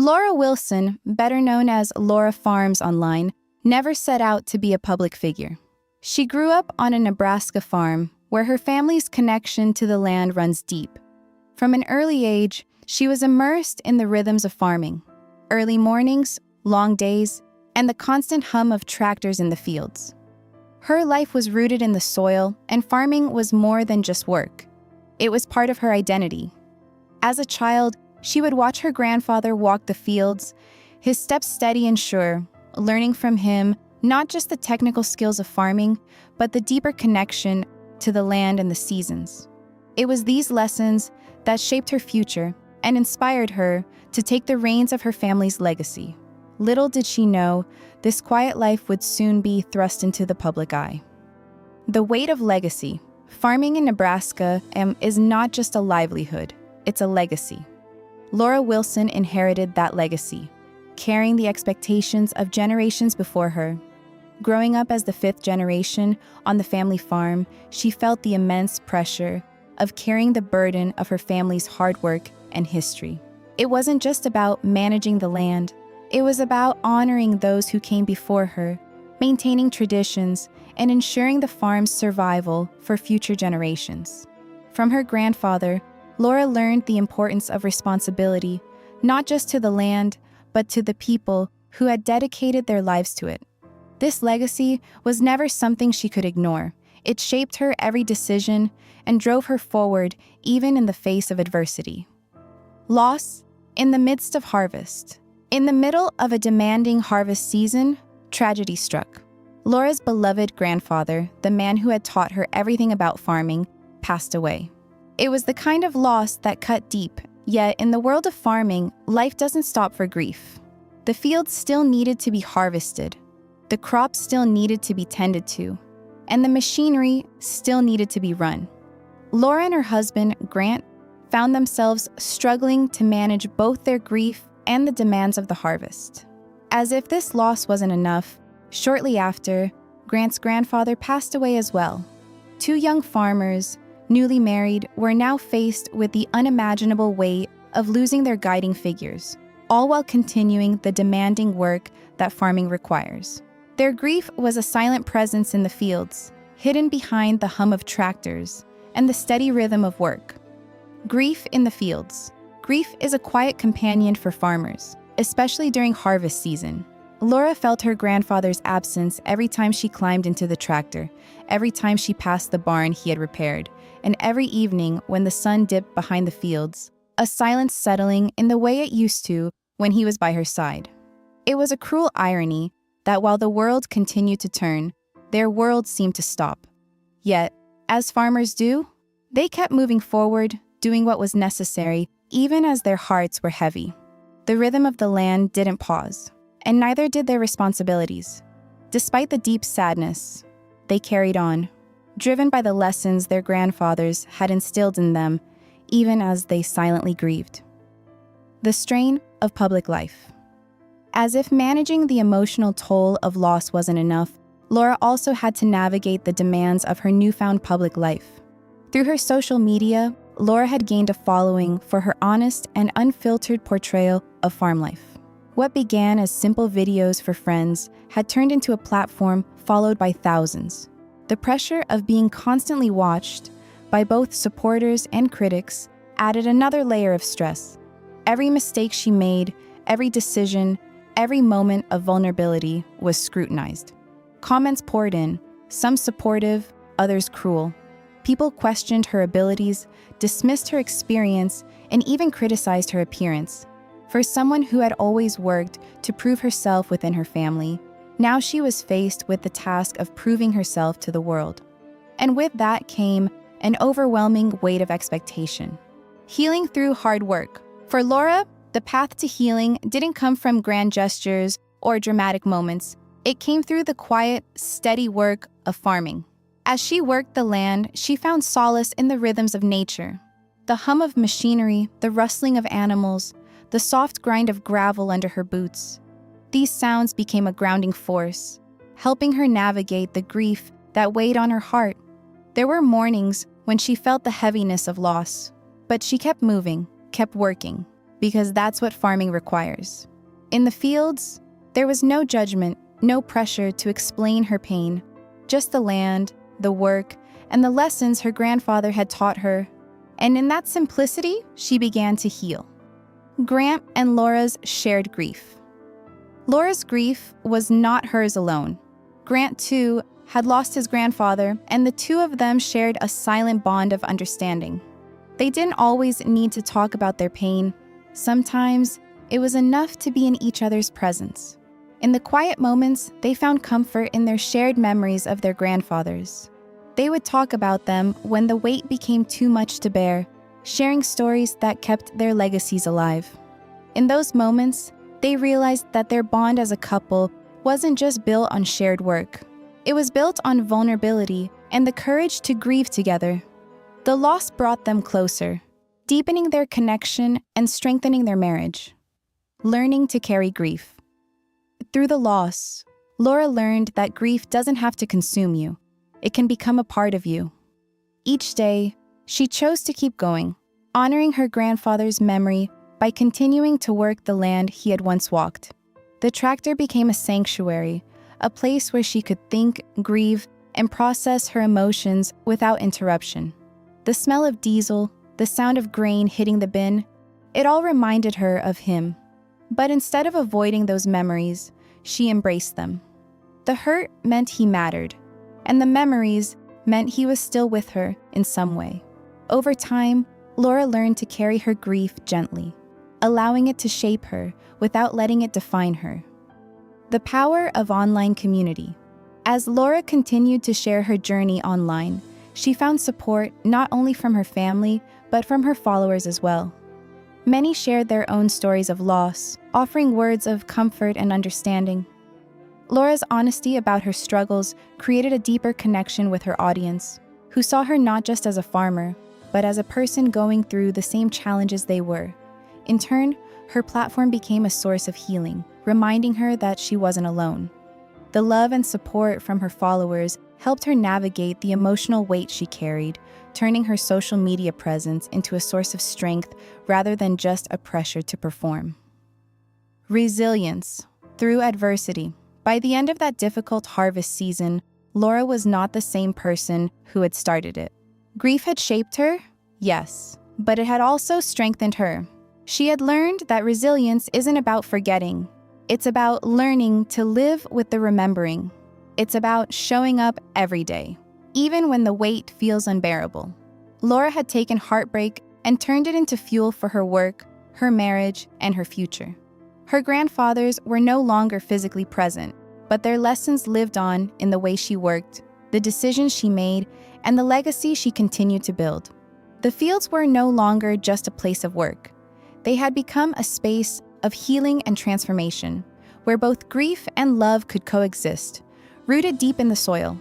Laura Wilson, better known as Laura Farms online, never set out to be a public figure. She grew up on a Nebraska farm where her family's connection to the land runs deep. From an early age, she was immersed in the rhythms of farming: early mornings, long days, and the constant hum of tractors in the fields. Her life was rooted in the soil, and farming was more than just work. It was part of her identity. As a child, she would watch her grandfather walk the fields, his steps steady and sure, learning from him not just the technical skills of farming, but the deeper connection to the land and the seasons. It was these lessons that shaped her future and inspired her to take the reins of her family's legacy. Little did she know, this quiet life would soon be thrust into the public eye. The weight of legacy. Farming in Nebraska is not just a livelihood, it's a legacy. Laura Wilson inherited that legacy, carrying the expectations of generations before her. Growing up as the fifth generation on the family farm, she felt the immense pressure of carrying the burden of her family's hard work and history. It wasn't just about managing the land, it was about honoring those who came before her, maintaining traditions, and ensuring the farm's survival for future generations. From her grandfather, Laura learned the importance of responsibility, not just to the land, but to the people who had dedicated their lives to it. This legacy was never something she could ignore. It shaped her every decision and drove her forward even in the face of adversity. Loss in the midst of harvest. In the middle of a demanding harvest season, tragedy struck. Laura's beloved grandfather, the man who had taught her everything about farming, passed away. It was the kind of loss that cut deep, yet in the world of farming, life doesn't stop for grief. The fields still needed to be harvested, the crops still needed to be tended to, and the machinery still needed to be run. Laura and her husband, Grant, found themselves struggling to manage both their grief and the demands of the harvest. As if this loss wasn't enough, shortly after, Grant's grandfather passed away as well. Two young farmers, newly married, were now faced with the unimaginable weight of losing their guiding figures, all while continuing the demanding work that farming requires. Their grief was a silent presence in the fields, hidden behind the hum of tractors and the steady rhythm of work. Grief in the fields. Grief is a quiet companion for farmers, especially during harvest season. Laura felt her grandfather's absence every time she climbed into the tractor, every time she passed the barn he had repaired, and every evening when the sun dipped behind the fields, a silence settling in the way it used to when he was by her side. It was a cruel irony that while the world continued to turn, their world seemed to stop. Yet, as farmers do, they kept moving forward, doing what was necessary, even as their hearts were heavy. The rhythm of the land didn't pause, and neither did their responsibilities. Despite the deep sadness, they carried on, driven by the lessons their grandfathers had instilled in them, even as they silently grieved. The strain of public life. As if managing the emotional toll of loss wasn't enough, Laura also had to navigate the demands of her newfound public life. Through her social media, Laura had gained a following for her honest and unfiltered portrayal of farm life. What began as simple videos for friends had turned into a platform followed by thousands. The pressure of being constantly watched by both supporters and critics added another layer of stress. Every mistake she made, every decision, every moment of vulnerability was scrutinized. Comments poured in, some supportive, others cruel. People questioned her abilities, dismissed her experience, and even criticized her appearance. For someone who had always worked to prove herself within her family, now she was faced with the task of proving herself to the world. And with that came an overwhelming weight of expectation. Healing through hard work. For Laura, the path to healing didn't come from grand gestures or dramatic moments. It came through the quiet, steady work of farming. As she worked the land, she found solace in the rhythms of nature. The hum of machinery, the rustling of animals, the soft grind of gravel under her boots. These sounds became a grounding force, helping her navigate the grief that weighed on her heart. There were mornings when she felt the heaviness of loss, but she kept moving, kept working. because that's what farming requires. In the fields, there was no judgment, no pressure to explain her pain, just the land, the work, and the lessons her grandfather had taught her. And in that simplicity, she began to heal. Grant and Laura's shared grief. Laura's grief was not hers alone. Grant, too, had lost his grandfather, and the two of them shared a silent bond of understanding. They didn't always need to talk about their pain. Sometimes, it was enough to be in each other's presence. In the quiet moments, they found comfort in their shared memories of their grandfathers. They would talk about them when the weight became too much to bear, sharing stories that kept their legacies alive. In those moments, they realized that their bond as a couple wasn't just built on shared work. It was built on vulnerability and the courage to grieve together. The loss brought them closer, deepening their connection and strengthening their marriage. Learning to carry grief. Through the loss, Laura learned that grief doesn't have to consume you. It can become a part of you. Each day, she chose to keep going, honoring her grandfather's memory by continuing to work the land he had once walked. The tractor became a sanctuary, a place where she could think, grieve, and process her emotions without interruption. The smell of diesel, the sound of grain hitting the bin, it all reminded her of him. But instead of avoiding those memories, she embraced them. The hurt meant he mattered, and the memories meant he was still with her in some way. Over time, Laura learned to carry her grief gently, allowing it to shape her without letting it define her. The power of online community. As Laura continued to share her journey online, she found support not only from her family, but from her followers as well. Many shared their own stories of loss, offering words of comfort and understanding. Laura's honesty about her struggles created a deeper connection with her audience, who saw her not just as a farmer, but as a person going through the same challenges they were. In turn, her platform became a source of healing, reminding her that she wasn't alone. The love and support from her followers helped her navigate the emotional weight she carried, turning her social media presence into a source of strength rather than just a pressure to perform. Resilience through adversity. By the end of that difficult harvest season, Laura was not the same person who had started it. Grief had shaped her, yes, but it had also strengthened her. She had learned that resilience isn't about forgetting. It's about learning to live with the remembering. It's about showing up every day, even when the weight feels unbearable. Laura had taken heartbreak and turned it into fuel for her work, her marriage, and her future. Her grandfathers were no longer physically present, but their lessons lived on in the way she worked, the decisions she made, and the legacy she continued to build. The fields were no longer just a place of work. They had become a space of healing and transformation, where both grief and love could coexist, rooted deep in the soil.